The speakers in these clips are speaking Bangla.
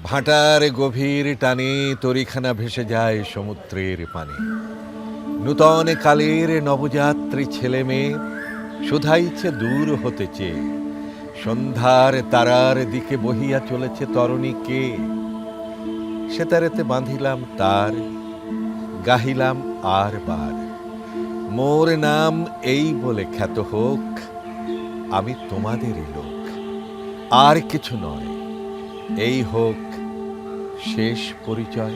ভাটার গভীর টানে তরিখানা ভেসে যায় সমুদ্রের পানে। নূতন কালের নবযাত্রী ছেলে মেয়ে শুধাইছে দূর হতে চেয়ে, সন্ধ্যার তারার দিকে বহিয়া চলেছে তরণীকে। সে তারেতে বাঁধিলাম তার, গাহিলাম আর বার, মোর নাম এই বলে খ্যাত হোক, আমি তোমাদেরই লোক, আর কিছু নয়, এই হোক শেষ পরিচয়।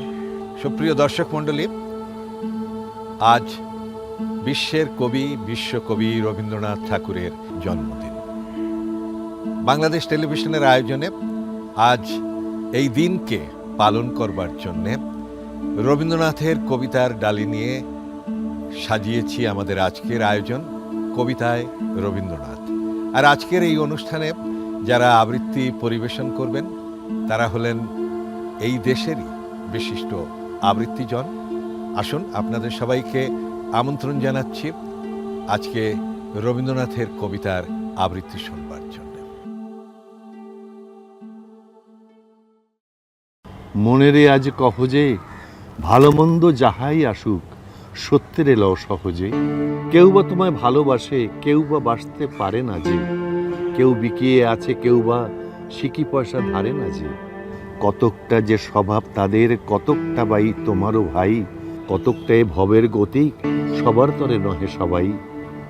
সুপ্রিয় দর্শক মণ্ডলী, আজ বিশ্বের কবি, বিশ্বকবি রবীন্দ্রনাথ ঠাকুরের জন্মদিন। বাংলাদেশ টেলিভিশনের আয়োজনে আজ এই দিনকে পালন করবার জন্যে রবীন্দ্রনাথের কবিতার ডালি নিয়ে সাজিয়েছি আমাদের আজকের আয়োজন কবিতায় রবীন্দ্রনাথ। আর আজকের এই অনুষ্ঠানে যারা আবৃত্তি পরিবেশন করবেন তারা হলেন এই দেশেরই বিশিষ্ট আবৃত্তিজন। আসুন আপনাদের সবাইকে আমন্ত্রণ জানাচ্ছি আজকে রবীন্দ্রনাথের কবিতার আবৃত্তি শুনবার জন্য। মনেরে আজ কহ যে ভালো মন্দ যাহাই আসুক, সত্যের এলাও সহজে। কেউ বা তোমায় ভালোবাসে, কেউ বা বাসতে পারে না যে। কেউ বিকিয়ে আছে, কেউ বা সিকি পয়সা ধারে না যে। কতকটা যে স্বভাব তাদের, কতকটা বাই তোমারও ভাই। কতকটা এ ভবের গতিক, সবার তরে নহে সবাই।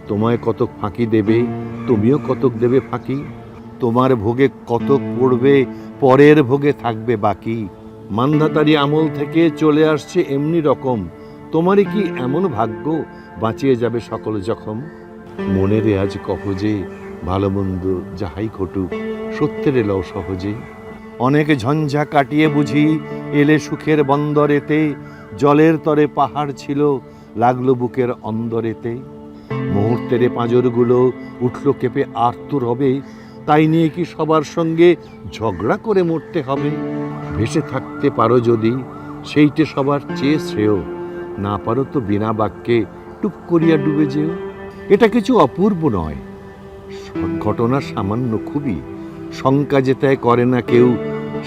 তোমায় কতক ফাঁকি দেবে, তুমিও কতক দেবে ফাঁকি। তোমার ভোগে কতক পড়বে, পরের ভোগে থাকবে বাকি। মান্ধাতারি আমল থেকে চলে আসছে এমনি রকম, তোমারই কি এমন ভাগ্য, বাঁচিয়ে যাবে সকল জখম। মনেরে আজ কহ যে ভালো মন্দ যাহাই ঘটুক, সত্যের এলাও সহজে। অনেক ঝঞ্ঝা কাটিয়ে বুঝি এলে সুখের বন্দরেতে। জলের তরে পাহাড় ছিল, লাগলো বুকের অন্দরেতে। মুহূর্তের পাঁজরগুলো উঠল কেঁপে আর্তুর হবে। তাই নিয়ে কি সবার সঙ্গে ঝগড়া করে মরতে হবে? ভেসে থাকতে পারো যদি, সেইটে সবার চেয়ে শ্রেয়। না পারো তো বিনা বাক্যে টুক করিয়া ডুবে যেও। এটা কিছু অপূর্ব নয়, ঘটনা সামান্য খুবই। শঙ্কা যেতায় করে না কেউ,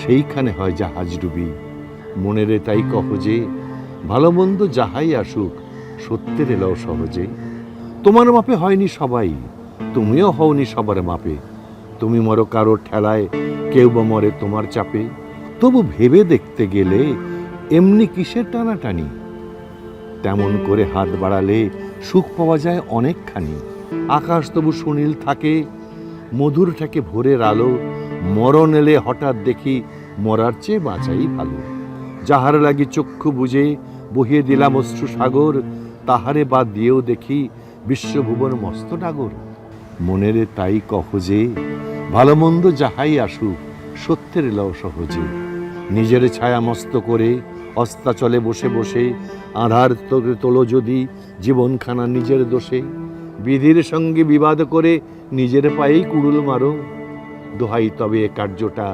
সেইখানে হয় জাহাজ ডুবি। মনেরে তাই কহ যে ভালো মন্দ যাহাই আসুক, সত্যের এলাও সহজে। তোমার মাপে হয়নি সবাই, তুমিও হওনি সবার মাপে। তুমি মরো কারোর ঠেলায়, কেউ বা মরে তোমার চাপে। তবু ভেবে দেখতে গেলে এমনি কিসের টানাটানি? তেমন করে হাত বাড়ালে সুখ পাওয়া যায় অনেকখানি। আকাশ তবু সুনীল থাকে, মধুর থাকে ভোরের আলো। মরণ এলে হঠাৎ দেখি মরার চেয়ে বাঁচাই ভালো। যাহার লাগি চক্ষু বুঝে বহিয়ে দিলাম অশ্রু সাগর, তাহারে বাদ দিয়েও দেখি বিশ্বভুবন মস্ত ডাগর। মনেরে তাই কহ যে ভালো মন্দ যাহাই আসুক, সত্যের এলাও সহজে। নিজের ছায়া মস্ত করে অস্তাচলে বসে বসে আধার তোলো যদি জীবনখানা নিজের দোষে। বিধির সঙ্গে বিবাদ করে নিজের পায়েই কুড়ুল মারো। দোহাই তবে এ কার্যটা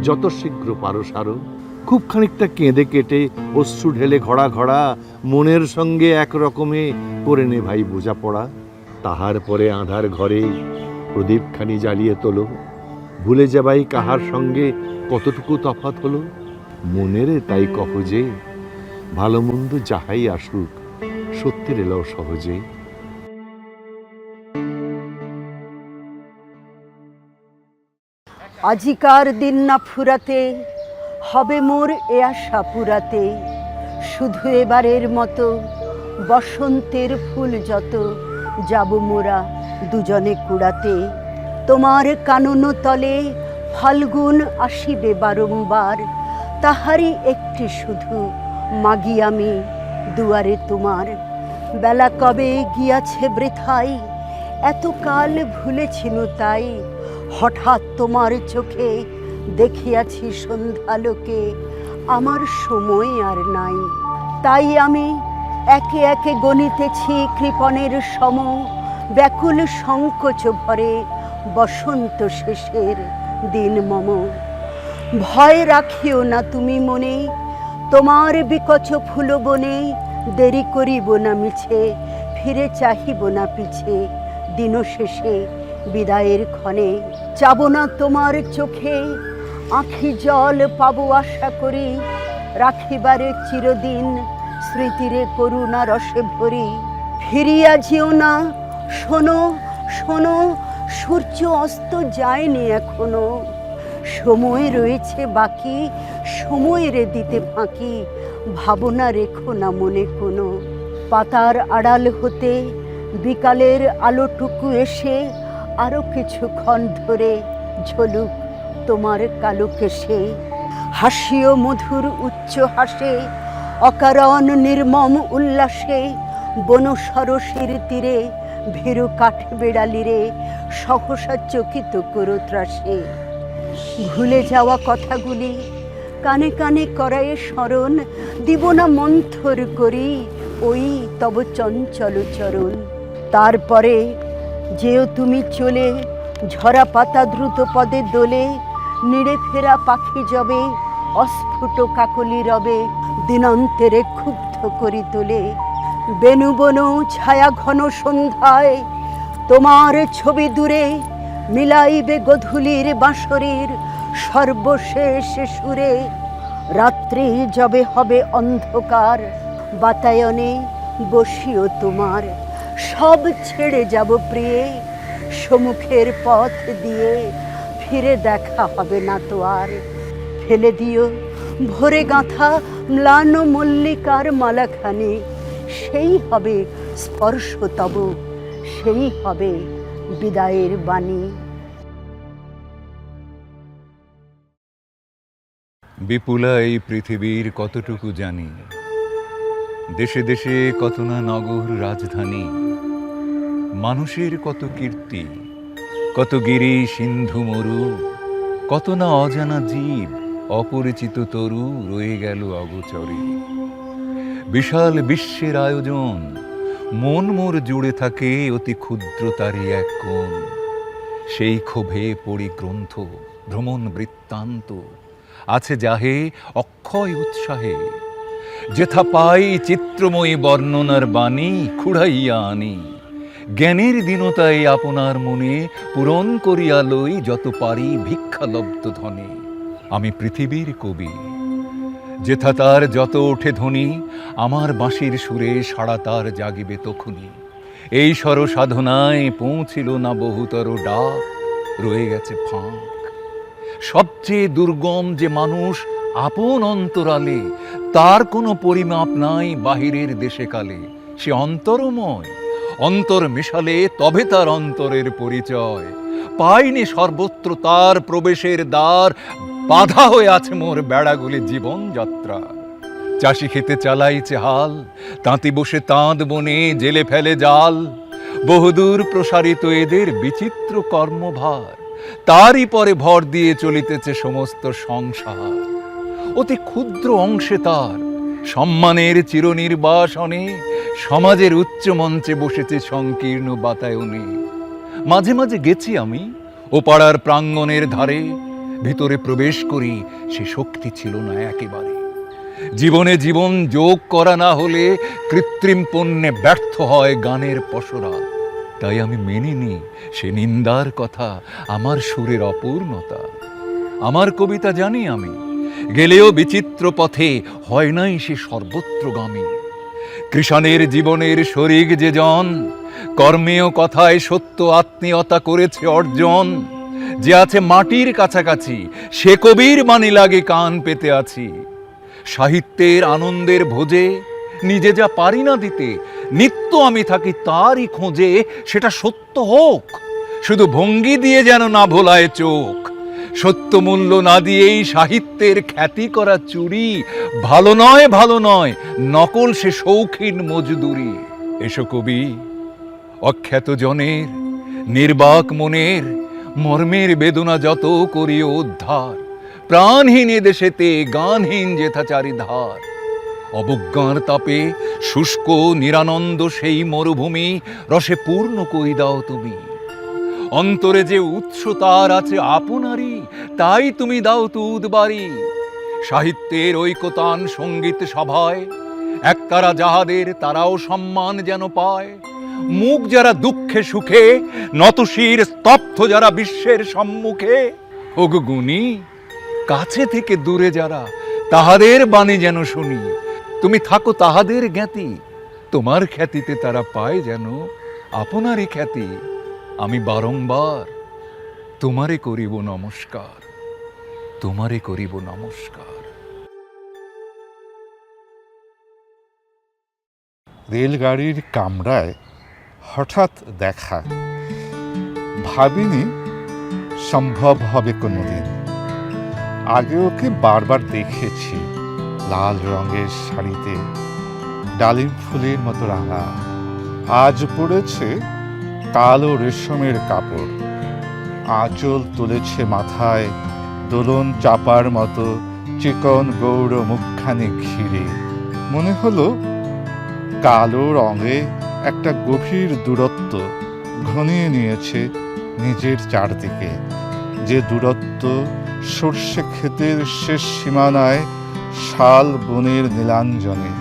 যত শীঘ্র পারো সারো। খুব খানিকটা কেঁদে কেটে অশ্রু ঢেলে ঘড়া ঘড়া মনের সঙ্গে এক রকমে করে নে ভাই বোঝাপড়া। তাহার পরে আঁধার ঘরে প্রদীপখানি জ্বালিয়ে তোলো। ভুলে যাবাই কাহার সঙ্গে কতটুকু তফাৎ হলো। মনেরে তাই কহ যে ভালো মন্দ যাহাই আসুক, সত্যের এলাও সহজে। আজিকার দিন না ফুরাতে, হবে মোর এ আশা পুরাতে। শুধু এবারের মতো বসন্তের ফুল যত, যাব মোরা দুজনে কুড়াতে। তোমার কানন তলে ফাল্গুন আসিবে বারংবার, তাহারই একটি শুধু মাগি আমি দুয়ারে তোমার। বেলা কবে গিয়াছে বৃথাই, এতকাল ভুলেছিনু তাই। হঠাৎ তোমার চোখে দেখিয়াছি সন্ধ্যালোকে, আমার সময় আর নাই। তাই আমি একে একে গণিতেছি কৃপণের সম, ব্যাকুল সংকোচ ভরে বসন্ত শেষের দিন মম। ভয় রাখিও না তুমি মনে, তোমার বিকচ ফুল বনে। দেরি করিব না মিছে, ফিরে চাহিব না পিছে। দিন শেষে বিদায়ের ক্ষণে যাব না তোমার চোখে, আঁখি জল পাবো আশা করি, রাখিবারে চিরদিন স্মৃতিরে করুণা রসে ভরি। ফিরিয়া যেও না, শোনো শোনো, সূর্য অস্ত যায়নি এখনো। সময় রয়েছে বাকি, সময়ের দিতে ফাঁকি, ভাবনা রেখো না মনে কোনো। পাতার আড়াল হতে বিকালের আলোটুকু এসে আরো কিছুক্ষণ ধরে ঝলুক তোমার কালো কেশে। হাসিও মধুর উচ্চ হাসে, অকারণ নির্মম উল্লাসে, বন সরসের তীরে ভীরু কাঠ বেড়ালিরে সহসা চকিত করো ত্রাসে। ভুলে যাওয়া কথাগুলি কানে কানে করায় স্মরণ, দিব না মন্থর করি ওই তব চঞ্চল চরণ। তারপরে যেও তুমি চলে, ঝরা পাতা দ্রুত পদে দোলে, নিড়ে ফেরা পাখি যবে অস্ফুট কাকলি রবে দিনান্তেরে ক্ষুব্ধ করি তোলে। বেনু বনু ছায়া ঘন সন্ধ্যায় তোমার ছবি দূরে মিলাইবে গধূলির বাঁশরীর সর্বশেষ সুরে। রাত্রি যবে হবে অন্ধকার, বাতায়নে বসিও তোমার। সব ছেড়ে যাব প্রিয়ে, সম্মুখের পথ দিয়ে ফিরে দেখা হবে না তো আর। ফেলে দিও ভোরে গাঁথা ম্লান মল্লিকার মালাখানি, সেই হবে স্পর্শ তব, সেই হবে বিদায়ের বাণী। বিপুলা এই পৃথিবীর কতটুকু জানি, দেশে দেশে কত না নগর রাজধানী। মানুষের কত কীর্তি, কত গিরি সিন্ধু মরু, কত না অজানা জীব, অপরিচিত তরু রয়ে গেল অগোচরে। বিশাল বিশ্বের আয়োজন, মন মোর জুড়ে থাকে অতি ক্ষুদ্র তারই এক কোণ। সেই ক্ষোভে পড়ি গ্রন্থ, ভ্রমণ বৃত্তান্ত, আছে যাহে অক্ষয় উৎসাহে। যেথা পাই চিত্রময়ী বর্ণনার বাণী খুড়াইয়া আনি। জ্ঞানের দীনতায় আপনার মনে পূরণ করিয়া লই যত পারি ভিক্ষালব্ধ ধনে। আমি পৃথিবীর কবি, যেথা তার যত ওঠে ধ্বনি, আমার বাঁশির সুরে সাড়া তার জাগিবে তখুনি। এই স্বর সাধনায় পৌঁছিল না বহুতর ডাক, রয়ে গেছে ফাঁক। সবচেয়ে দুর্গম যে মানুষ আপন অন্তরালে, তার কোনো পরিমাপ নাই বাহিরের দেশে কালে। সে অন্তরময়, অন্তর মেশালে তবে তার অন্তরের পরিচয়। পাইনি সর্বত্র তার প্রবেশের দ্বার, বাধা হয়ে আছে মোর বেড়াগুলি জীবনযাত্রা। চাষি খেতে চালাইছে হাল, তাঁতি বসে তাঁত বনে জেলে ফেলে জাল। বহুদূর প্রসারিত এদের বিচিত্র কর্মভার, তারই পরে ভর দিয়ে চলিতেছে সমস্ত সংসার। অতি ক্ষুদ্র অংশে তার সম্মানের চিরনির্বাসনে, সমাজের উচ্চ মঞ্চে বসেছে সংকীর্ণ বাতায়নে। মাঝে মাঝে গেছি আমি ও পাড়ার প্রাঙ্গণের ধারে, ভিতরে প্রবেশ করি সে শক্তি ছিল না একেবারে। জীবনে জীবন যোগ করা না হলে কৃত্রিম পণ্যে ব্যর্থ হয় গানের পসরা। তাই আমি মেনে নিই সে নিন্দার কথা, আমার সুরের অপূর্ণতা। আমার কবিতা জানি আমি, গেলেও বিচিত্র পথে হয় নাই সে সর্বত্রগামী। কৃষাণের জীবনের শরিক যে জন, কর্মেও কথায় সত্য আত্মীয়তা করেছে অর্জন। যে আছে মাটির কাছাকাছি, সে কবির বাণী লাগে কান পেতে আছি। সাহিত্যের আনন্দের ভোজে নিজে যা পারি না দিতে, নিত্য আমি থাকি তারই খোঁজে। সেটা সত্য হোক, শুধু ভঙ্গি দিয়ে যেন না ভোলায় চোখ। সত্য মূল্য না দিয়েই সাহিত্যের খ্যাতি করা চুরি, ভালো নয় ভালো নয়, নকল সে শৌখিন মজদুরি। এসো কবি, অখ্যাত জনের নির্বাক মনের মর্মের বেদনা যত করিও উদ্ধার। প্রাণহীন দেশেতে গানহীন যেথা চারিধার। অবজ্ঞার তাপে শুষ্ক নিরানন্দ সেই মরুভূমি রসে পূর্ণ করি দাও তুমি। অন্তরে যে উৎস তার আছে আপনারই, তাই তুমি দাও তুদ বাড়ি। সাহিত্যের ঐকতান সঙ্গীত সভায় একতারা যাহাদের, তারাও সম্মান যেন পায়। মুখ যারা দুঃখে সুখে, নতশির স্তব্ধ যারা বিশ্বের সম্মুখে। ওগো গুণী, কাছে থেকে দূরে যারা, তাহাদের বাণী যেন শুনি। তুমি থাকো তাহাদের জ্ঞাতি, তোমার খ্যাতিতে তারা পায় যেন আপনারই খ্যাতি। আমি বারংবার তোমারে করিব নমস্কার, তোমারে করিব নমস্কার। রেলগাড়ির কামরায় হঠাৎ দেখা, ভাবিনি সম্ভব হবে কোনোদিন। আগে ওকে বারবার দেখেছি, লাল রঙের শাড়িতে ডালিম ফুলের মতো রাঙা। আজ পড়েছে কালো রেশমের কাপড়, আঁচল তুলেছে মাথায় দোলন চাপার মতো চিকন গৌর মুখখানি ঘিরে। মনে হলো কালো রঙে একটা গভীর দূরত্ব ঘনিয়ে নিয়েছে নিজের চারদিকে, যে দূরত্ব সর্ষে ক্ষেতের শেষ সীমানায় শাল বনের নীলাঞ্জনে।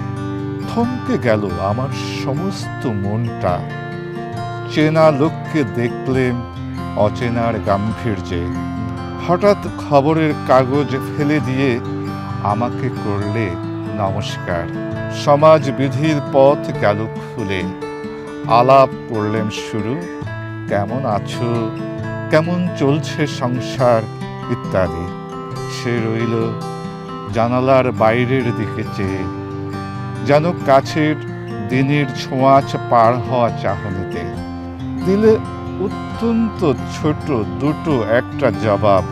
থমকে গেল আমার সমস্ত মনটা। চেনা লোককে দেখলেম অচেনার গাম্ভীর্যে। হঠাৎ খবরের কাগজ ফেলে দিয়ে আমাকে করলে নমস্কার। সমাজ বিধির পথ গেল খুলে। আলাপ করলেন শুরু, কেমন আছো, কেমন চলছে সংসার ইত্যাদি। সে রইল জানালার বাইরের দিকে চেয়ে, যেন কাছের দিনের ছোঁয়াচ পার হওয়া চাহনিতে। দিলে অত্যন্ত ছোট দুটো একটা জবাব,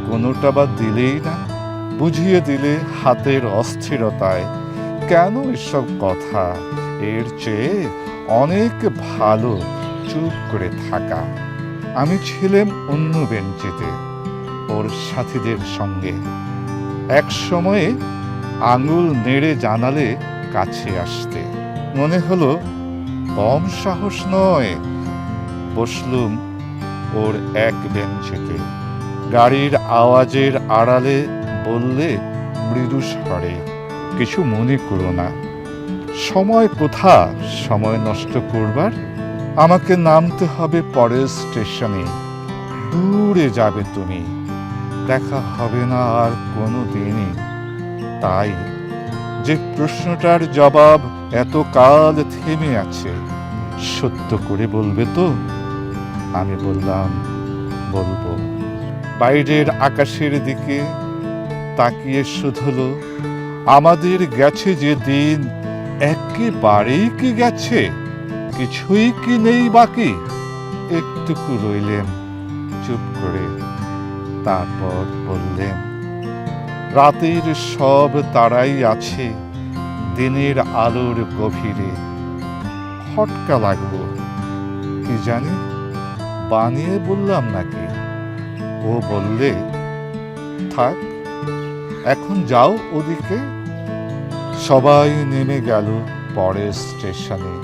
কোনোটা বা দিলেই না। বুঝিয়ে দিলে হাতের অস্থিরতায়, কেন এসব কথা, এর চেয়ে অনেক ভালো চুপ করে থাকা। আমি ছিলাম অন্য বেঞ্চিতে ওর সাথীদের সঙ্গে। এক সময়ে আঙুল নেড়ে জানালে কাছে আসতে। মনে হলো কম সাহস নয়। বসলুম ওর এক বেঞ্চিতে। গাড়ির আওয়াজের আড়ালে বললে মৃদু স্বরে, কিছু মনে করো না। সময় কোথা সময় নষ্ট করবার? আমাকে নামতে হবে পরের স্টেশনে। দূরে যাবে তুমি, দেখা হবে না আর কোনো দিনই। তাই যে প্রশ্নটার জবাব এত কাল থেমে আছে, সত্য করে বলবে তো? আমি বললাম, বলবো। বাইরের আকাশের দিকে তাকিয়ে শুধলো, আমাদের গেছে যে দিন একেবারেই কি গেছে, কিছুই কি নেই বাকি? একটুকু রইলেন চুপ করে, তারপর বললেন, রাতের সব তারাই আছে দিনের আলোর গভীরে। হটকা লাগবো কি জানি, বানিয়ে বললাম নাকি? ও বললে, থাক এখন যাও ওদিকে। সবাই নেমে গেল পরের স্টেশনে,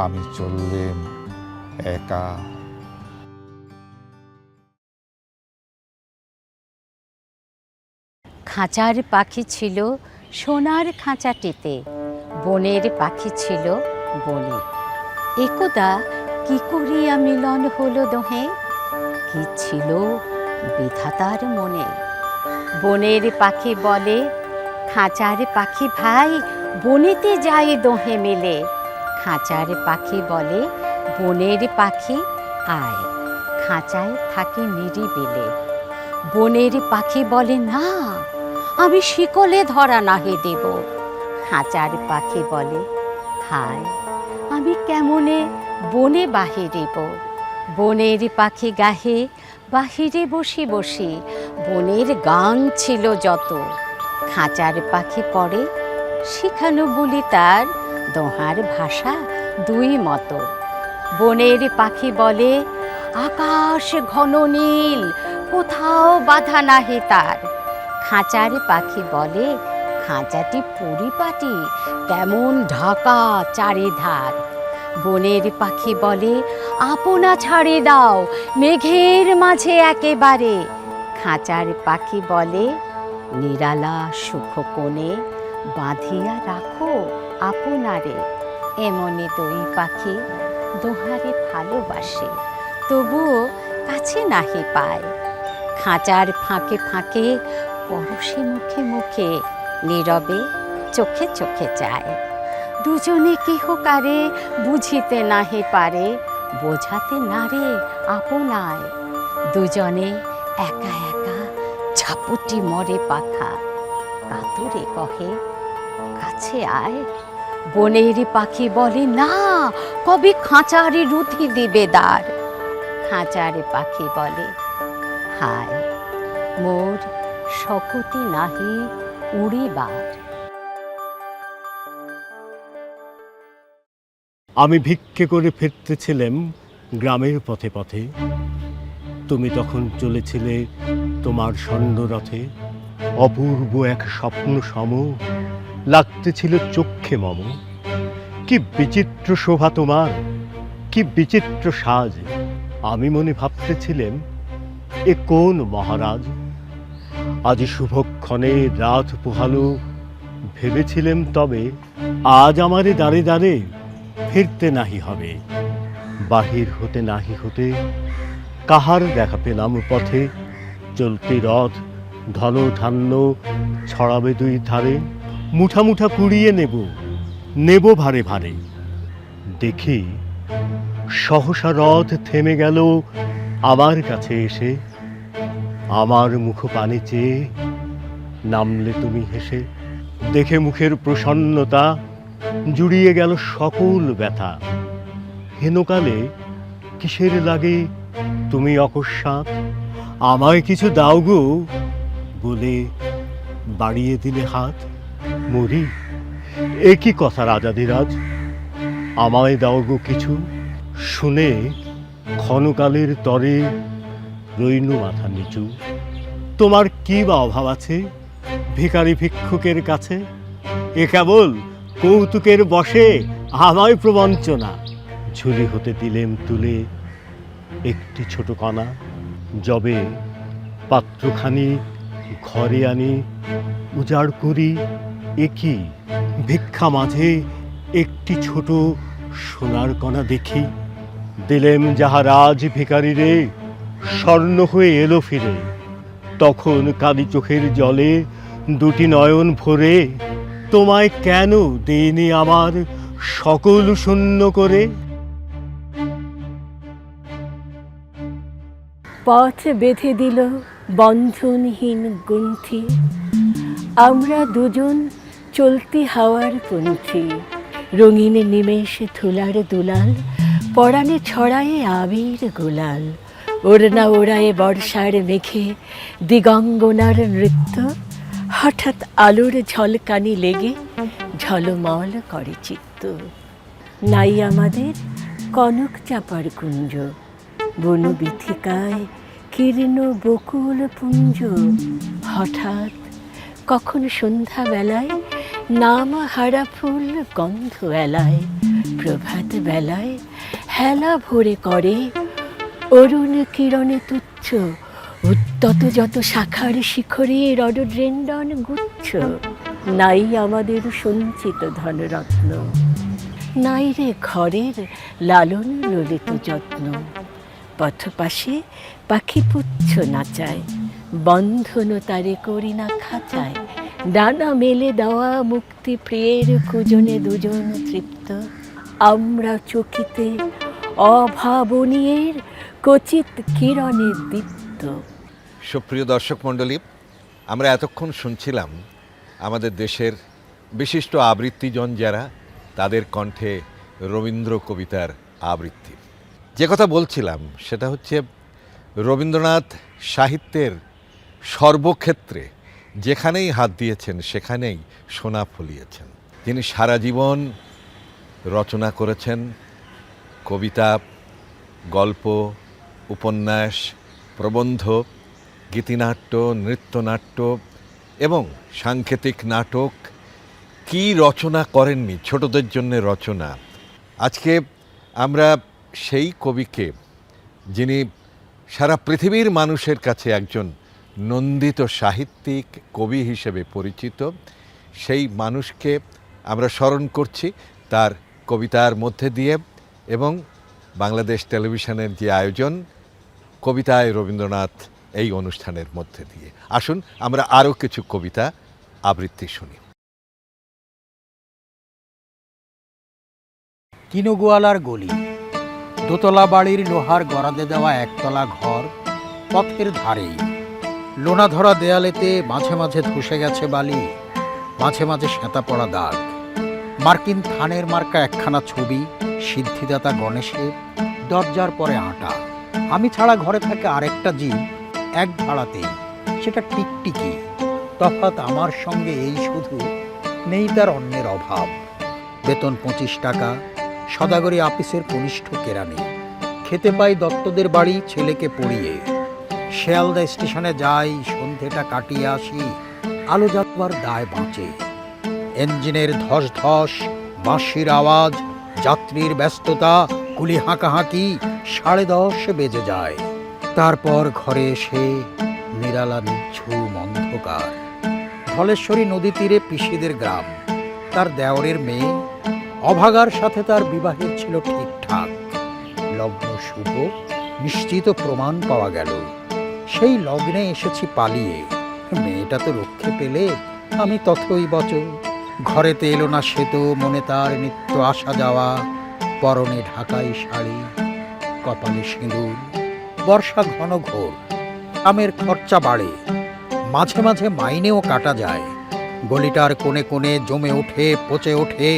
আমি চললেম একা। খাঁচার পাখি ছিল সোনার খাঁচাটিতে, বনের পাখি ছিল বনে। একদা কি করিয়া মিলন হলো দোহে, কি ছিল বিধাতার মনে। বনের পাখি বলে, খাঁচার পাখি ভাই বনেতে যায় দোহে মিলে। খাঁচার পাখি বলে, বনের পাখি আয় খাঁচায় থাকে নিরিবিলে। বনের পাখি বলে, না আমি শিকলে ধরা নাহে দেব। খাঁচার পাখি বলে, হায় আমি কেমনে বনে বাহিরিব। বনের পাখি গাহে বাহিরে বসি বসি, বনের গান ছিল যত। খাঁচার পাখি পড়ে শিখানো বলি তার, দোহার ভাষা দুই মতো। বনের পাখি বলে, আকাশ ঘন নীল কোথাও বাধা নাহি তার। খাঁচার পাখি বলে, খাঁচাটি পরিপাটি কেমন ঢাকা চারিধার। বনের পাখি বলে, আপনা ছাড়ে দাও মেঘের মাঝে একেবারে। খাঁচার পাখি বলে, নিরালা সুখ কোণে বাঁধিয়া রাখো আপনারে। এমনি দুই পাখি দোহারে ভালোবাসে, তবুও কাছে নাহি পায়। খাঁচার ফাঁকে ফাঁকে পরশে মুখে মুখে নীরবে চোখে চোখে চায়। দুজনে কেহ কারে বুঝিতে নাহি পারে, বোঝাতে নারে আপনায়। দুজনে একা একা ঝাপটি মরে পাখা, কাতরে কহে কাছে আয়। বনের পাখি বলে না, কবে খাঁচারে রুথি দিবে দ্বার। খাঁচার পাখি বলে হায়, মোর শকতি নাহি উড়িবার। আমি ভিক্ষে করে ফিরতেছিলাম গ্রামের পথে পথে, তুমি তখন চলেছিলে তোমার স্বর্ণরথে। অপূর্ব এক স্বপ্ন সম লাগতেছিল চক্ষে মম। কি বিচিত্র শোভা তোমার, কি বিচিত্র সাজ। আমি মনে ভাবতেছিলাম এ কোন মহারাজ। আজ শুভক্ষণে রাত পোহালো, ভেবেছিলাম তবে আজ আমারে দাঁড়ে দাঁড়ে ফিরতে নাহি হবে। বাহির হতে নাহি হতে কাহার দেখা পেলাম পথে। চলতি রথ ধন ধান্য ছড়াবে দুই ধারে। মুঠা মুঠা কুড়িয়ে নেব ভারে ভারে। দেখি সহসা রথ থেমে গেল আমার কাছে এসে। আমার মুখ পানে চেয়ে নামলে তুমি হেসে। দেখে মুখের প্রসন্নতা জুড়িয়ে গেল সকল ব্যথা। হেনকালে কিসের লাগে তুমি অকস্মাৎ আমায় কিছু দাও গো বলে বাড়িয়ে দিলে হাত। মরি, এ কি কথা রাজাধিরাজ, আমায় দাও গো কিছু। শুনে ক্ষণকালের তরে রইনু মাথা নিচু। তোমার কি বা অভাব আছে ভিখারি ভিক্ষুকের কাছে? এ কেবল কৌতুকের বশে আমায় প্রবঞ্চনা। ঝুলি হতে দিলেম তুলে একটি ছোট কণা। যবে পাত্রখানি ঘরে আনি উজাড় করি, এ কি ভিক্ষা মাঝে একটি ছোট সোনার কণা দেখি। দিলেম যাহা রাজ ভিখারি রে, স্বর্ণ হয়ে এলো ফিরে। তখন কালি চোখের জলে দুটি নয়ন ভরে। তোমায় কেন দেইনি আমার সকল শূন্য করে? পথ বেঁধে দিল বন্ধনহীন গুন্থি, আমরা দুজন চলতি হাওয়ার পন্থী। রঙিন নিমেষে ধুলার দুলাল, পরাণে ছড়ায়ে আবির গোলাল। ওড়না ওড়ায়ে বর্ষার মেঘে দিগঙ্গনার নৃত্য। হঠাৎ আলোর ঝলকানি লেগে ঝলমল করে চিত্ত। নাই আমাদের কনক চাপার কুঞ্জ, বনবিথিকায় কীর্ণ বকুল পুঞ্জ। হঠাৎ কখন সন্ধ্যাবেলায় নাম হারা ফুল গন্ধ এলায়। প্রভাত বেলায় হেলা ভরে করে অরুণ কিরণে তুচ্ছ। উত্তত যত শাখার শিখরে রডড্রেন্ডন গুচ্ছ। নাই আমাদের সঞ্চিত ধনরত্ন, নাই রে ঘরের লালন ললিত যত্ন। পথপাশে পাখি পুচ্ছ নাচায়, বন্ধন তারে করি না খাঁচায়। ডানা মেলে দেওয়া মুক্তি প্রিয়ের কুজনে দুজন তৃপ্ত। আমরা চকিতে অভাবনীয়ের কচিত কিরণে দীপ্ত। সুপ্রিয় দর্শক মণ্ডলী, আমরা এতক্ষণ শুনছিলাম আমাদের দেশের বিশিষ্ট আবৃত্তিজন যারা, তাদের কণ্ঠে রবীন্দ্র কবিতার আবৃত্তি। যে কথা বলছিলাম সেটা হচ্ছে রবীন্দ্রনাথ সাহিত্যের সর্বক্ষেত্রে যেখানেই হাত দিয়েছেন সেখানেই সোনা ফলিয়েছেন। তিনি সারা জীবন রচনা করেছেন কবিতা, গল্প, উপন্যাস, প্রবন্ধ, গীতিনাট্য, নৃত্যনাট্য এবং সাংকেতিক নাটক। কি রচনা করেননি, ছোটদের জন্য রচনা। আজকে আমরা সেই কবিকে, যিনি সারা পৃথিবীর মানুষের কাছে একজন নন্দিত সাহিত্যিক কবি হিসেবে পরিচিত, সেই মানুষকে আমরা স্মরণ করছি তার কবিতার মধ্যে দিয়ে। এবং বাংলাদেশ টেলিভিশনের যে আয়োজন কবিতায় রবীন্দ্রনাথ এই অনুষ্ঠানের মধ্যে দিয়ে। আসুন আমরা আরও কিছু কবিতা আবৃত্তি শুনি। কিনুগোয়ালার গলি, দোতলা বাড়ির লোহার গরাদে দেওয়া একতলা ঘর, পথের ধারেই লোনা ধরা দেয়ালেতে মাঝে মাঝে ধসে গেছে বালি, মাঝে মাঝে সেঁতা পড়া দাগ। মার্কিন থানের মার্কা একখানা ছবি, সিদ্ধিদাতা গণেশের, দরজার পরে আটা। আমি ছাড়া ঘরে থাকে আরেকটা জীব, এক ভাড়াতেই, সেটা টিকটিকি। তফাৎ আমার সঙ্গে এই শুধু, নেই তার অন্যের অভাব। বেতন 25 টাকা, সদাগরি আপিসের কনিষ্ঠ কেরানি। খেতে পাই দত্তদের বাড়ি ছেলেকে পড়িয়ে। শিয়ালদা স্টেশনে যাই, সন্ধেটা কাটিয়ে আসি, আলো জ্বালবার দায় বাঁচে। ইঞ্জিনের ধস ধস, বাঁশির আওয়াজ, যাত্রীর ব্যস্ততা, কুলি হাঁকাহাঁকি, 10:30 বেজে যায়। তারপর ঘরে এসে নিরালা নিঝুম অন্ধকার। ধলেশ্বরী নদী তীরে পিসিদের গ্রাম। তার দেওরের মেয়ে, অভাগার সাথে তার বিবাহের ছিল ঠিকঠাক। লগ্ন শুভ, নিশ্চিত প্রমাণ পাওয়া গেল। সেই লগ্নে এসেছি পালিয়ে। মেয়েটা তো রক্ষে পেলে, আমি তথই বচ। ঘরেতে এলো না সে তো, মনে তার নিত্য আসা যাওয়া। পরনে ঢাকাই শাড়ি, কপালে সিঁদুর। বর্ষা ঘন ঘোর, আমের খরচা বাড়ে, মাঝে মাঝে মাইনেও কাটা যায়। গলিটার কোণে কোণে জমে ওঠে, পচে ওঠে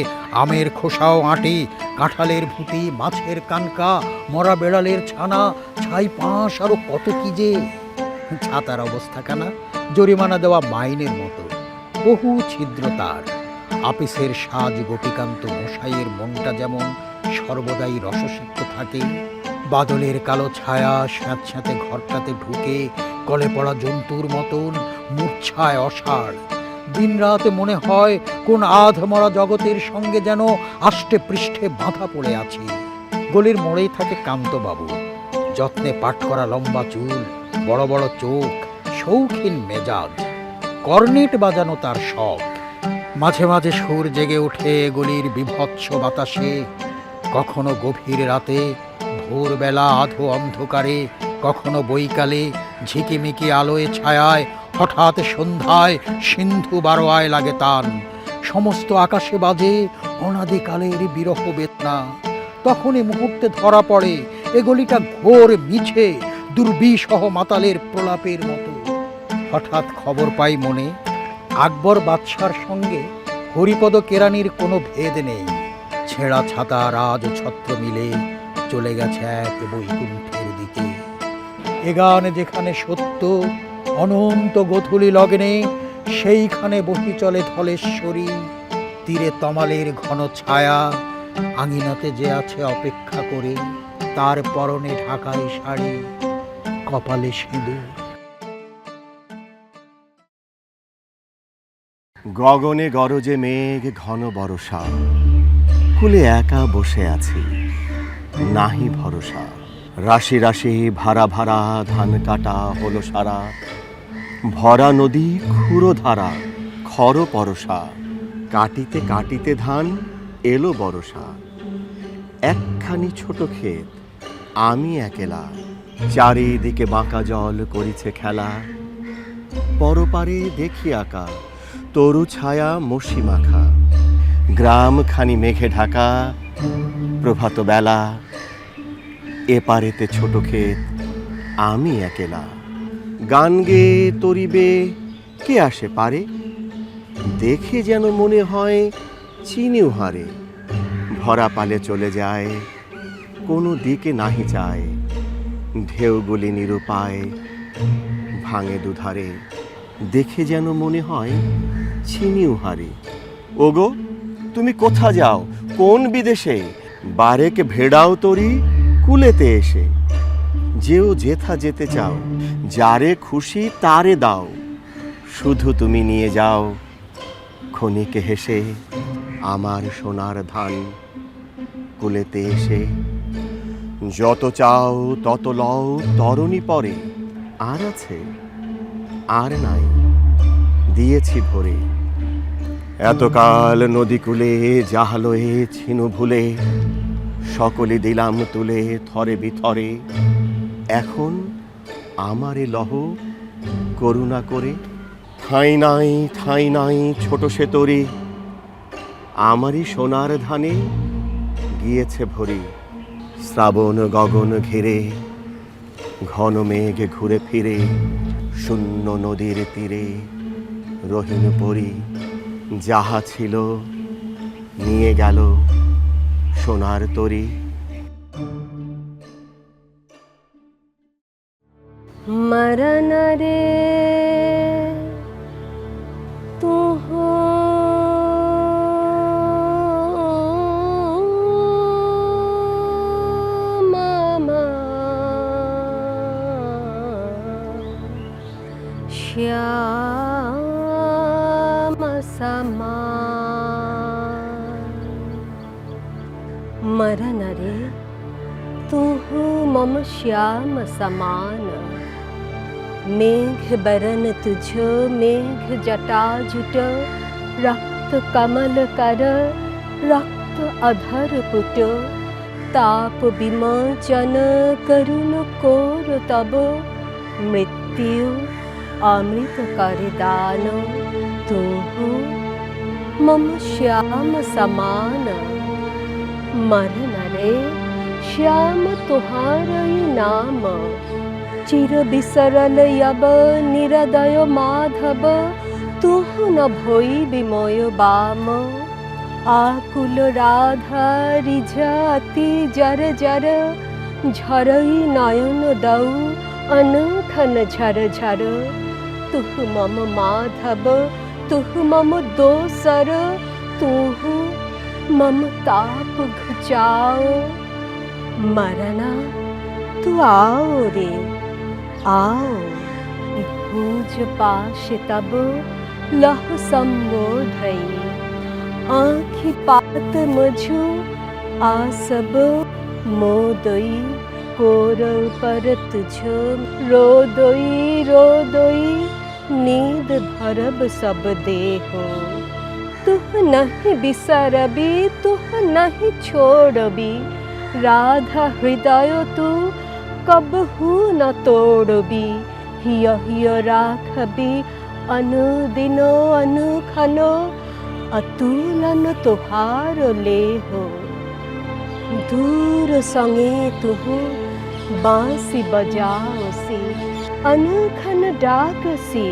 আমের খোসাও আঁটি, কাঁঠালের ভুতি, মাছের কানকা, মরা বেড়ালের ছানা, ছাই পাঁশ, আরো কত কি যে। ছাতার অবস্থাখানা জরিমানা দেওয়া মাইনের মতো, বহু ছিদ্র তার। আপিসের সাজ গোপীকান্ত মশাইয়ের মনটা যেমন সর্বদাই রসসিক্ত থাকে। বাদলের কালো ছায়া স্যাঁতস্যাঁতে ঘরটাতে ঢুকে কলে পড়া জন্তুর মতন মূর্ছায় অসাড়। দিন রাতে মনে হয় কোন আধ মরা জগতের সঙ্গে যেন আষ্টে পৃষ্ঠে বাঁধা পড়ে আছি। গলির মোড়েই থাকে কান্তবাবু, যত্নে পাট করা লম্বা চুল, বড় বড় চোখ, শৌখিন মেজাজ। কর্নেট বাজানো তার শখ। মাঝে মাঝে সুর জেগে ওঠে গলির বিভৎস বাতাসে, কখনো গভীর রাতে, ভোরবেলা আধো অন্ধকারে, কখনো বৈকালে ঝিকিমিকি আলোয় ছায়ায়, হঠাৎ সন্ধ্যায় সিন্ধু বারোয়ায় লাগে তান। সমস্ত আকাশে বাজে অনাদিকালের বিরহ বেদনা। তখনই মুহূর্তে ধরা পড়ে এ গলিটা ঘোর মিছে, দুর্বিসহ মাতালের প্রলাপের মতো। হঠাৎ খবর পাই মনে, আকবর বাদশার সঙ্গে হরিপদ কেরানির কোনো ভেদ নেই। ছেঁড়া ছাতা রাজ ছত্র মিলে চলে গেছে এক বৈকুণ্ঠের দিকে। এ গান যেখানে সত্য, অনন্ত গোধূলি লগ্নে, সেইখানে বহি চলে ধলেশ্বরী। তীরে তমালের ঘন ছায়া, আঙিনাতে যে আছে অপেক্ষা করে, তার পরনে ঢাকাই শাড়ি, কপালে সিঁদুর। গগনে গরজে মেঘ ঘন বরষা, কুলে একা বসে আছি, নাহি ভরসা। রাশি রাশি ভাড়া ভাড়া ধান কাটা হলো সারা, ভরা নদী খুঁড়ো ধারা, খর পরশা। কাটিতে কাটিতে ধান এলো বরষা, একখানি ছোট ক্ষেত, আমি একেলা। চারিদিকে বাঁকা জল করিছে খেলা, পরপারে দেখি আঁকা তরু ছায়া মশি মাখা। গ্রামখানি মেঘে ঢাকা, প্রভাত বেলা, এপারেতে ছোট ক্ষেত, আমি একেলা। গান গেয়ে তরিবে কে আসে পারে, দেখে যেন মনে হয় চিনি উহারে। ভরা পালে চলে যায়, কোনো দিকে নাহি যায়, ঢেউগুলি নিরুপায় ভাঙে দুধারে। দেখে যেন মনে হয় চিনি উহারে। ওগো তুমি কোথা যাও, কোন বিদেশে, বারেক ভেড়াও তরি কুলেতে এসে। যেও যেথা যেতে চাও, যারে খুশি তারে দাও, শুধু তুমি নিয়ে যাও ক্ষণিকে হেসে আমার সোনার ধান কুলেতে এসে। যত চাও তত লও তরণী পরে, আর আছে আর নাই দিয়েছি ভরে। এতকাল নদী কূলে জাহালয়ে ছিনু ভুলে, সকলে দিলাম তুলে থরে বিথরে। এখন আমারে লহ করুণা করে। ঠাঁই নাই ছোট সে তরি, আমারই সোনার ধানে গিয়েছে ভরি। শ্রাবণ গগন ঘিরে ঘন মেঘ ঘুরে ফিরে, শূন্য নদীর তীরে রহিম পরি। যাহা ছিল নিয়ে গেল সোনার তরি। मरन रे तू हो मामा श्याम समान। मरन रे तू हो मम श्याम समान। मेघ बरन तुझ मेघ जटा जुट, रक्त कमल कर रक्त अधर पुट। ताप विमोचन करुण कोर तब, मृत्यु अमृत कर दान। तू मम श्याम समान। मरन रे श्याम तुहारई नाम, चिर बिसरल यब निरदय माधव। तुह न भोई विमय बाम, आकुल राधा रिझाति जर जर। झरई नयन दऊ अनखन झर झर। तुह मम माधव तुह मम दोसर, तुह मम ताप घुचाओ। मरना तू आओ रे आओ, भूज पाश तब लह संबोधई। आँखि पात मझु आसब मोदई, कोर पर तुझ रोदई। नींद धरब सब देहो, तुह नहीं बिसरबी तुह नहीं छोड़बी। राधा हृदय तू कबहू न तोड़बी। हिय हिय राखबी अनुदिनो अनुखनो, अतुलन तुहार लेहो। दूर संगे तुहु बांसी बजाओसी, अनखन डाकसी।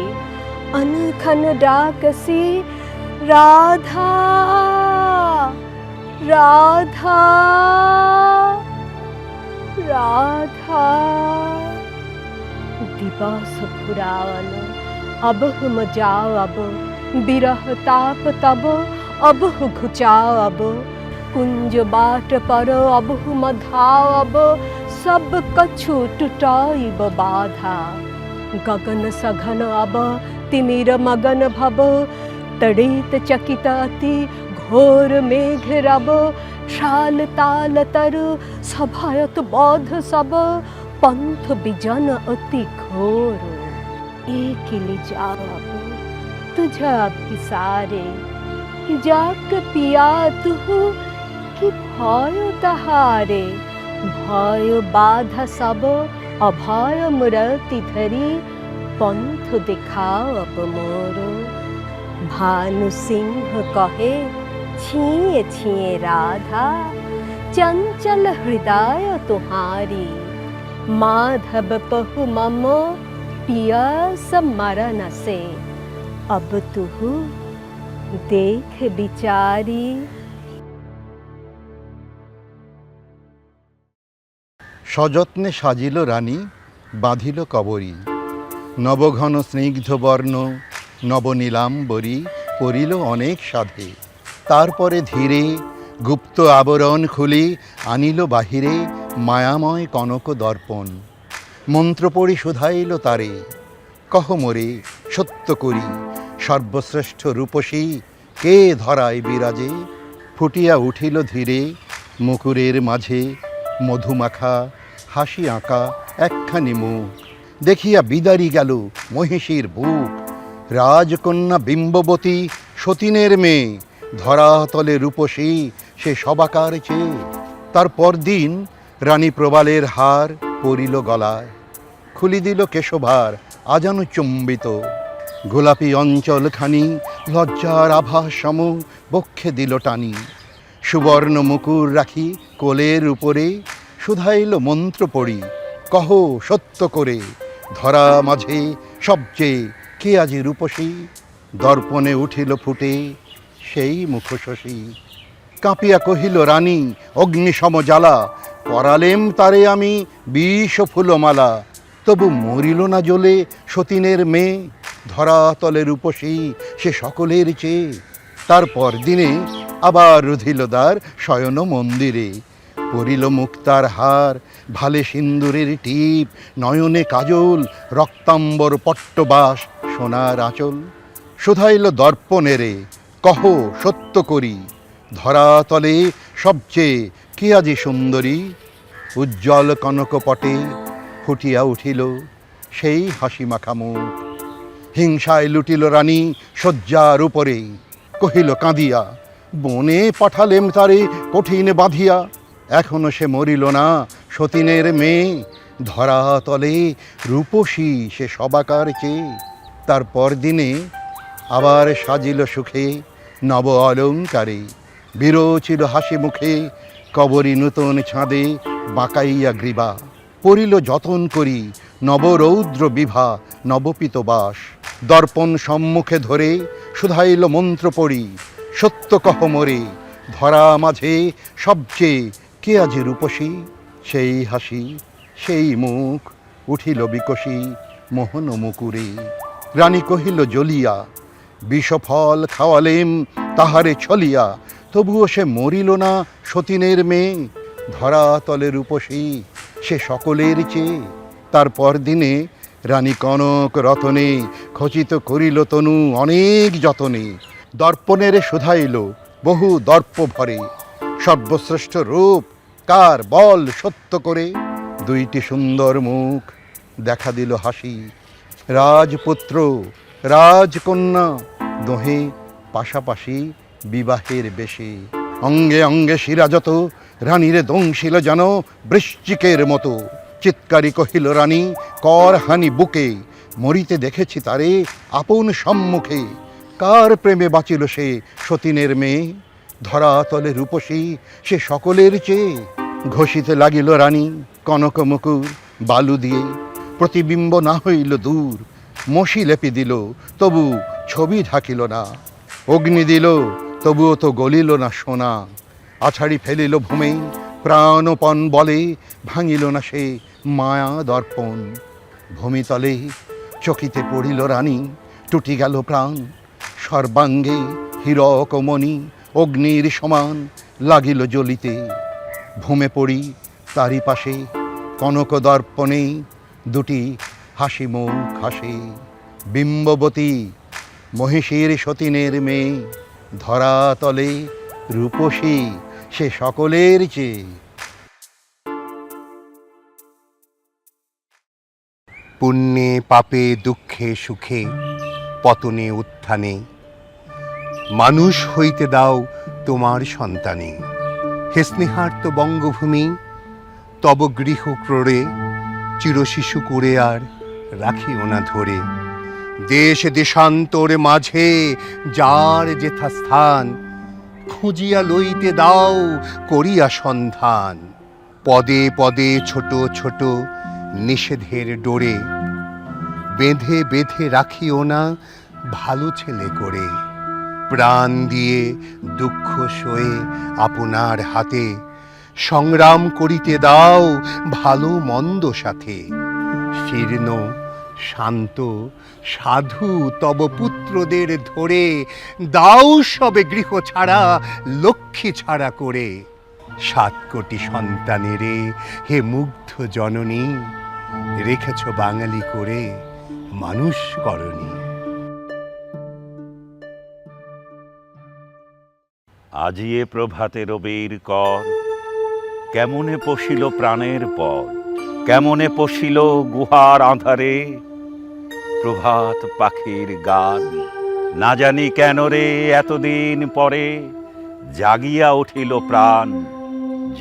राधा राधा राधा। दिवस फुरावन अब मजाओ अब, बिरह ताप तब अब घुचाओ अब। कुंज बाट पर अब मधाओ अब, सब कछु टुटाइब बाधा। गगन सघन अब तिमिर मगन भब, तड़ित चकित अति घोर मेघ रब। शाल ताल तरु सभायत बौध सब, पंथ बिजन अति घोर। एकिली जाब तुझ बिसारे, जाक पिया तुहु कि भय तहारे। भय बाधा सब अभय मुरति धरी, पंथ दिखाओ अब मोर। भानु सिंह कहे छिए छिए राधा, चंचल हृदय तुम्हारी। माधव पहु मम पियस मरन से, अब तुहु देख बिचारी। সযত্নে সাজিল রানী বাঁধিল কবরী, নবঘন স্নিগ্ধ বর্ণ নবনীলাম্বরী পরিল অনেক সাধে। তারপরে ধীরে গুপ্ত আবরণ খুলি আনিল বাহিরে মায়াময় কনক দর্পণ। মন্ত্র পড়ি শুধাইল তারে, কহ মোরে সত্য করি সর্বশ্রেষ্ঠ রূপসী কে ধরায় বিরাজে। ফুটিয়া উঠিল ধীরে মুকুরের মাঝে মধুমাখা হাসি আঁকা একখানি মুখ। দেখিয়া বিদারি গেল মহিষীর বুক। রাজকন্যা বিম্ববতী সতীনের মেয়ে, ধরাতলে রূপসী সে সবাকার চেয়ে। তার পরদিন রানী প্রবালের হার পরিল গলায়, খুলি দিল কেশভার আজানু চুম্বিত। গোলাপি অঞ্চলখানি লজ্জার আভাস সম বক্ষে দিল টানি। সুবর্ণ মুকুর রাখি কোলের উপরে শুধাইল মন্ত্র পড়ি, কহ সত্য করে ধরা মাঝে সবচেয়ে কে আজি রূপসী। দর্পণে উঠিল ফুটে সেই মুখশশী। কাঁপিয়া কহিল রানী অগ্নিসম জ্বালা, পরালেম তারে আমি বিষ ফুলমালা। তবু মরিল না জ্বলে সতীনের মেয়ে, ধরা তলে রূপসী সে সকলের চেয়ে। তারপর দিনে আবার রুধিল দ্বার শয়ন মন্দিরে। পরিল মুক্তার হার ভালে সিন্দুরের টিপ, নয়নে কাজল রক্তাম্বর পট্টবাস সোনার আঁচল। শুধাইল দর্পণেরে কহ সত্য করি, ধরা তলে সবচেয়ে কে আজি সুন্দরী। উজ্জ্বল কনকপটে ফুটিয়া উঠিল সেই হাসি মাখা মুখ। হিংসায় লুটিল রানী শয্যার উপরে, কহিল কাঁদিয়া বনে পাঠালেম তারে কঠিন বাঁধিয়া। এখনো সে মরিল না সতীনের মেয়ে, ধরা তলে রূপসী সে সবাকার চেয়ে। তারপর দিনে আবার সাজিল সুখে নব অলঙ্কারে। বিরোচিল হাসি মুখে কবরী নূতন ছাঁদে বাঁকাইয়া গ্রীবা। পরিল যতন করি নবরৌদ্র বিভা নবপিত বাস। দর্পণ সম্মুখে ধরে শুধাইল মন্ত্র পড়ি, সত্য কহ মোরে ধরা মাঝে সবচেয়ে কে আজি রূপসী। সেই হাসি সেই মুখ উঠিল বিকশী মোহন মুকুরে। রানী কহিল জ্বলিয়া বিষফল খাওয়ালেম তাহারে ছলিয়া। তবুও সে মরিল না সতীনের মেয়ে, ধরা তলে রূপসী সে সকলের চেয়ে। তারপর দিনে রানী কনক রতনে খচিত করিল তনু অনেক যতনে। দর্পণের শুধাইল বহু দর্প ভরে, সর্বশ্রেষ্ঠ রূপ কার বল সত্য করে। দুইটি সুন্দর মুখ দেখা দিল হাসি, রাজপুত্র রাজকন্যা দোহে পাশাপাশি বিবাহের বেশে। অঙ্গে অঙ্গে শিরাযত রানীরে দংশিল যেন বৃশ্চিকের মতো। চিৎকারি কহিল রানী কর হানি বুকে, মরিতে দেখেছি তারে আপন সম্মুখে। কার প্রেমে বাঁচিল সে সতীনের মেয়ে, ধরা তলে রূপসী সে সকলের চেয়ে। ঘষিতে লাগিল রানী কনক মুকুর বালু দিয়ে, প্রতিবিম্ব না হইল দূর। মশি লেপি দিল তবু ছবি ঢাকিল না, অগ্নি দিল তবুও তো গলিল না সোনা। আছাড়ি ফেলিল ভূমে প্রাণপণ বলে, ভাঙিল না সে মায়া দর্পণ। ভূমিতলে চকিতে পড়িল রানী টুটি গেল প্রাণ। সর্বাঙ্গে হীরকমণি অগ্নির সমান লাগিল জ্বলিতে। ভূমে পড়ি তারি পাশে কনক দর্পণে দুটি হাসি মুখ হাসে। বিম্ববতী মহিষীর সতীনের মেয়ে, ধরা তলে রূপসী সে সকলের চেয়ে। পুণ্যে পাপে দুঃখে সুখে পতনে উত্থানে মানুষ হইতে দাও তোমার সন্তানে। হে স্নেহার্ত বঙ্গভূমি, তব গৃহ ক্রোড়ে চিরশিশু করে আর রাখিও না ধরে। দেশ দেশান্তর মাঝে যার যেথা স্থান, খুঁজিয়া লইতে দাও করিয়া সন্ধান। পদে পদে ছোট ছোট নিষেধের ডোরে, বেঁধে বেঁধে রাখিও না ভালো ছেলে করে। প্রাণ দিয়ে দুঃখ সয়ে আপনার হাতে সংগ্রাম করিতে দাও ভালো মন্দ সাথে। শীর্ণ শান্ত সাধু তব পুত্রদের ধরে দাও সবে গৃহ ছাড়া লক্ষ্মী ছাড়া করে। 7 কোটি সন্তানেরে হে মুগ্ধ জননী, রেখেছ বাঙালি করে মানুষ করণী। আজি এ প্রভাতে রবির কর, কেমনে পশিল প্রাণের পর। কেমনে পশিল গুহার আঁধারে প্রভাত পাখির গান। না জানি কেন রে এতদিন পরে জাগিয়া উঠিল প্রাণ।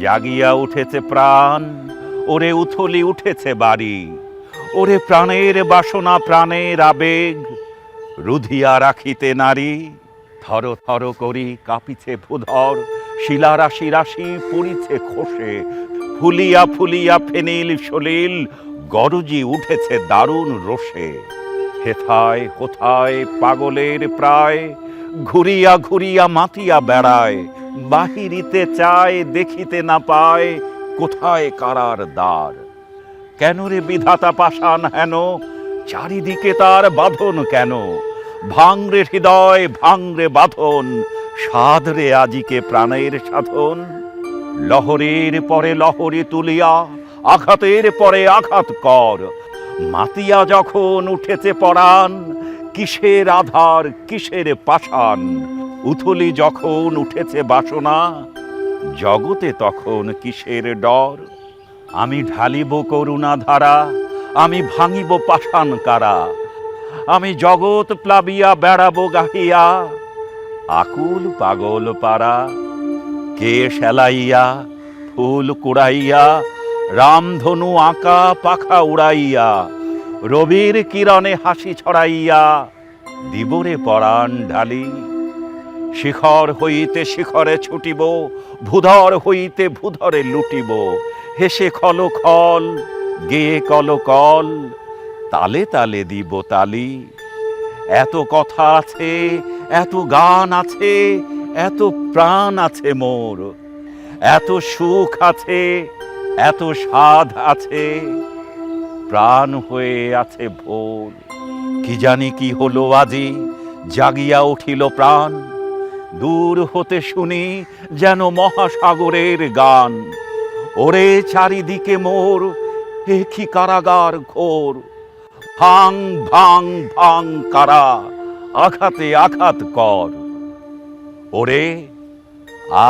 জাগিয়া উঠেছে প্রাণ, ওরে উথলি উঠেছে বাড়ি। ওরে প্রাণের বাসনা প্রাণের আবেগ রুধিয়া রাখিতে নারী, থর থর করি কাঁপিছে ভূধর, শিলা রাশি রাশি পড়িছে খসে, ফুলিয়া ফুলিয়া ফেনিল সলিল গরজি উঠেছে দারুণ রোষে। হেথায় কোথায় পাগলের প্রায়, ঘুরিয়া ঘুরিয়া মাতিয়া বেড়ায়, বাহিরিতে চায় দেখিতে না পায়, কোথায় কারার দ্বার। কেন রে বিধাতা পাষাণ হেন, চারিদিকে তার বাঁধন কেন? ভাঙরে হৃদয় ভাঙরে বাঁধন, সাধরে আজিকে প্রাণের সাধন। লহরীর পরে লহরী তুলিয়া, আঘাতের পরে আঘাত কর। মাতিয়া যখন উঠেছে পরাণ, কিসের আধার কিসের পাষাণ। উথলি যখন উঠেছে বাসনা, জগতে তখন কিসের ডর। আমি ঢালিব করুণা ধারা, আমি ভাঙিব পাষাণ কারা। আমি জগৎ প্লাবিয়া বেড়াবো গাহিয়া, আকুল পাগল পারা। কে সেলাইয়া ফুল কুড়াইয়া, রামধনু আঁকা পাখা উড়াইয়া, রবির কিরণে হাসি ছড়াইয়া দিবরে পরাণ ঢালি। শিখর হইতে শিখরে ছুটিব, ভূধর হইতে ভূধরে লুটিব। হেসে খল খল গেয়ে কল কল, তালে তালে দিব তালি। এত কথা আছে, এত গান আছে, এত প্রাণ আছে মোর। এত সুখ আছে, এত স্বাদ আছে, প্রাণ হয়ে আছে ভোর। কি জানি কি হলো আজি, জাগিয়া উঠিল প্রাণ। দূর হতে শুনি যেন মহাসাগরের গান। ওরে চারিদিকে মোর এ কি কারাগার ঘোর। ভাঙ ভাঙ ভাঙ কারা, আঘাতে আঘাত কর। ওরে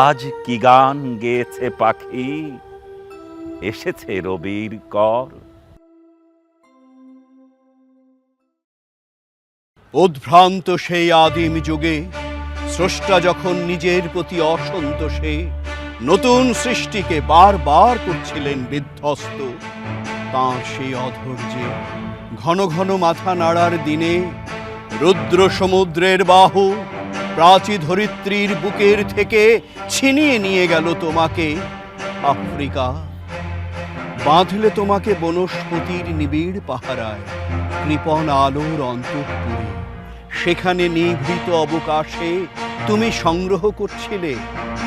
আজ কি গান গেয়েছে পাখি, এসেছে রবির কর। উদ্ভ্রান্ত সেই আদিম যুগে স্রষ্টা যখন নিজের প্রতি অসন্তোষে নতুন সৃষ্টিকে বারবার করছিলেন বিধ্বস্ত, তাঁর সেই অধৈর্যে ঘন ঘন মাথা নাড়ার দিনে রুদ্র সমুদ্রের বাহু প্রাচী ধরিত্রীর বুকের থেকে ছিনিয়ে নিয়ে গেল তোমাকে আফ্রিকা। বাঁধলে তোমাকে বনস্পতির নিবিড় পাহারায়, কৃপণ আলোর অন্তঃপুরে। সেখানে নিভৃত অবকাশে তুমি সংগ্রহ করছিলে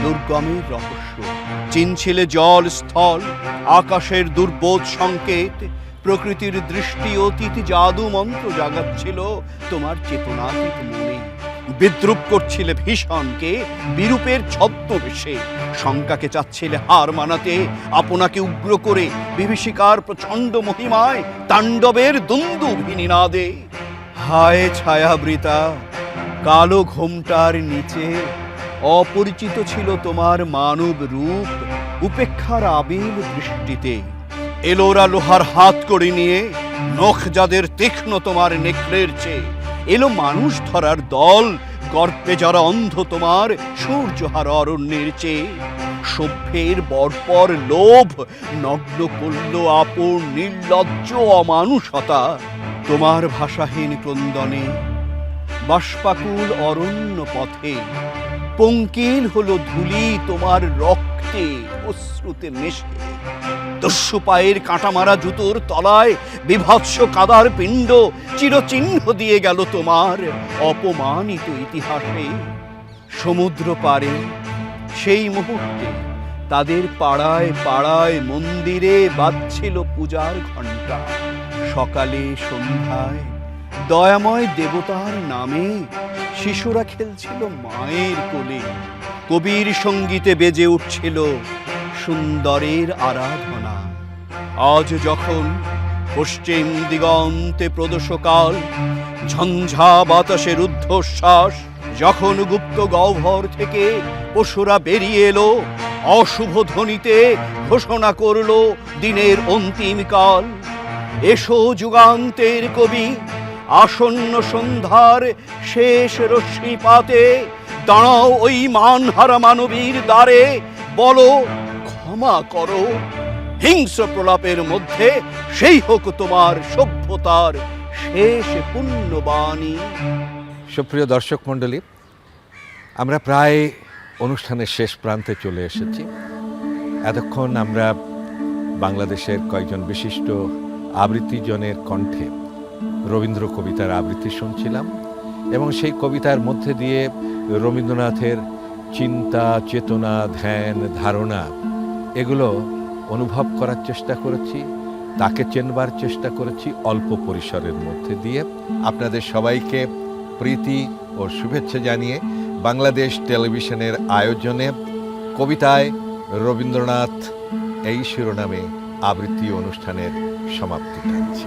দুর্গমের রহস্য, চিনছিলে জল স্থল আকাশের দুর্বোধ সংকেত। প্রকৃতির দৃষ্টি অতীত জাদু মন্ত্র জাগাচ্ছিল তোমার চেতনাতীত মনে। বিদ্রুপ করছিলে ভীষণকে বিরূপের ছদ্মবেশে, শঙ্কাকে চাচ্ছিলে হার মানাতে আপনাকে উগ্র করে বিভীষিকার প্রচণ্ড মহিমায়, তাণ্ডবের দুন্দুভিনিনাদে। হায় ছায়াবৃতা, কালো ঘোমটার নিচে অপরিচিত ছিল তোমার মানব রূপ উপেক্ষার আবিল দৃষ্টিতে। এলোরা লোহার হাত করে নিয়ে, নখ যাদের তীক্ষ্ণ তোমার নেকড়ের চেয়ে। এলো মানুষ ধরার দল, গর্বে যারা অন্ধ তোমার সূর্যহার অরণ্যের চেয়ে। সভ্যের বর্বর লোভ নগ্ন করল আপন নির্লজ্জ অমানুষতা। তোমার ভাষাহীন ক্রন্দনে বাষ্পাকুল অরণ্য পথে পঙ্কিল হলো ধুলি তোমার রক্তে অশ্রুতে মেশে। দস্যু পায়ের কাঁটামারা জুতোর তলায় বিভৎস কাদার পিণ্ড চিরচিহ্ন দিয়ে গেল তোমার অপমানিত ইতিহাসে। সমুদ্র পারে সেই মুহূর্তে তাদের পাড়ায় পাড়ায় মন্দিরে বাজছিল পূজার ঘণ্টা। সকালে সন্ধ্যায় দয়াময় দেবতার নামে শিশুরা খেলছিল মায়ের কোলে। কবির সঙ্গীতে বেজে উঠছিল সুন্দরের আরাধনা। আজ যখন পশ্চিম দিগন্তে প্রদোষকাল, ঝঞ্ঝা বাতাসের ঊর্ধ্বশ্বাস, যখন গুপ্ত গহ্বর থেকে পশুরা বেরিয়ে এলো, অশুভ ধ্বনিতে ঘোষণা করলো দিনের অন্তিম কাল। এসো যুগান্তের কবি, আসন্ন সন্ধ্যার শেষ রশ্মিপাতে দাঁড়াও ওই মানহারা মানবীর দ্বারে। বলো ক্ষমা করো, হিংস্র প্রলাপের মধ্যে সেই হোক তোমার সভ্যতার শেষ পুণ্যবাণী। সুপ্রিয় দর্শক মণ্ডলী, আমরা প্রায় অনুষ্ঠানের শেষ প্রান্তে চলে এসেছি। এতক্ষণ আমরা বাংলাদেশের কয়েকজন বিশিষ্ট আবৃত্তিজনের কণ্ঠে রবীন্দ্র কবিতার আবৃত্তি শুনছিলাম এবং সেই কবিতার মধ্যে দিয়ে রবীন্দ্রনাথের চিন্তা, চেতনা, ধ্যান, ধারণা এগুলো অনুভব করার চেষ্টা করেছি, তাকে চেনবার চেষ্টা করেছি অল্প পরিসরের মধ্যে দিয়ে। আপনাদের সবাইকে প্রীতি ও শুভেচ্ছা জানিয়ে বাংলাদেশ টেলিভিশনের আয়োজনে কবিতায় রবীন্দ্রনাথ এই শিরোনামে আবৃত্তি অনুষ্ঠানের সমাপ্তি টানছি।